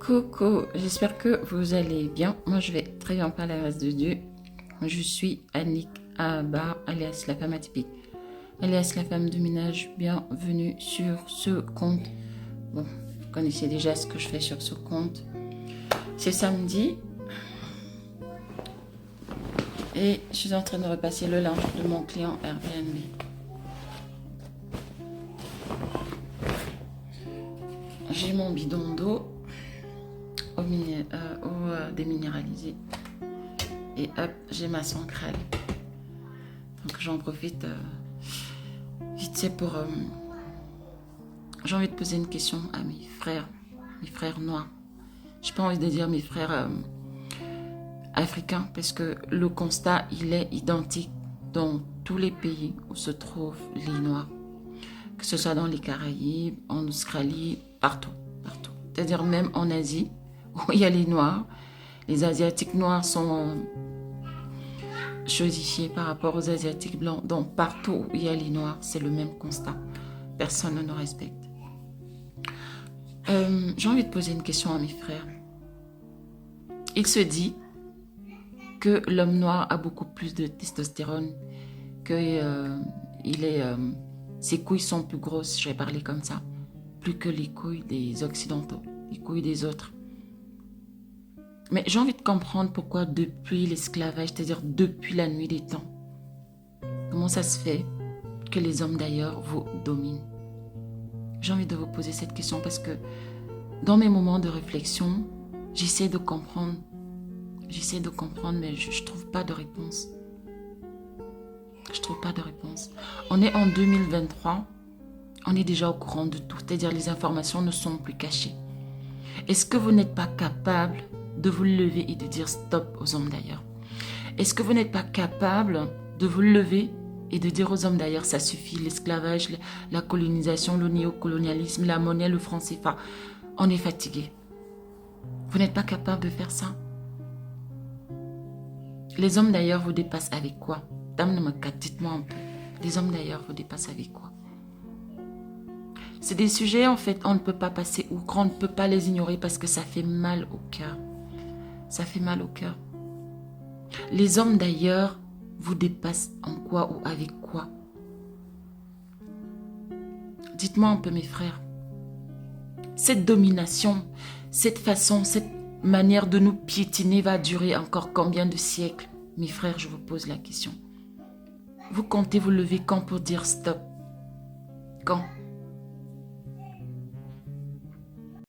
Coucou, j'espère que vous allez bien. Moi, je vais très bien par la grâce de Dieu. Je suis Annick Abba, alias la femme atypique, alias la femme de ménage. Bienvenue sur ce compte. Bon, vous connaissez déjà ce que je fais sur ce compte. C'est samedi. Et je suis en train de repasser le linge de mon client Airbnb. J'ai mon bidon d'eau au déminéralisé. Et hop, j'ai ma centrale. Donc j'en profite vite fait pour... j'ai envie de poser une question à mes frères noirs. J'ai pas envie de dire mes frères africains, parce que le constat, il est identique dans tous les pays où se trouvent les noirs. Que ce soit dans les Caraïbes, en Australie, partout. C'est-à-dire même en Asie, où il y a les noirs. Les Asiatiques noirs sont chosifiés par rapport aux Asiatiques blancs. Donc partout où il y a les noirs, c'est le même constat. Personne ne nous respecte. J'ai envie de poser une question à mes frères. Il se dit que l'homme noir a beaucoup plus de testostérone, que ses couilles sont plus grosses, je vais parler comme ça, plus que les couilles des occidentaux, les couilles des autres. Mais j'ai envie de comprendre pourquoi depuis l'esclavage, c'est-à-dire depuis la nuit des temps, comment ça se fait que les hommes d'ailleurs vous dominent. J'ai envie de vous poser cette question parce que dans mes moments de réflexion, j'essaie de comprendre, mais je ne trouve pas de réponse. On est en 2023, on est déjà au courant de tout, c'est-à-dire les informations ne sont plus cachées. Est-ce que vous n'êtes pas capable de vous lever et de dire stop aux hommes d'ailleurs? Est-ce que vous n'êtes pas capable de vous lever et de dire aux hommes d'ailleurs ça suffit, l'esclavage, la colonisation, le néocolonialisme, la monnaie, le franc CFA, on est fatigué. Vous n'êtes pas capable de faire ça? Les hommes d'ailleurs vous dépassent avec quoi? Dame Namakat, dites-moi un peu. Les hommes d'ailleurs vous dépassent avec quoi? C'est des sujets en fait, on ne peut pas passer outre, on ne peut pas les ignorer parce que ça fait mal au cœur. Ça fait mal au cœur. Les hommes d'ailleurs vous dépassent en quoi ou avec quoi? Dites-moi un peu mes frères. Cette domination, cette façon, cette manière de nous piétiner va durer encore combien de siècles? Mes frères, je vous pose la question. Vous comptez vous lever quand pour dire stop? Quand?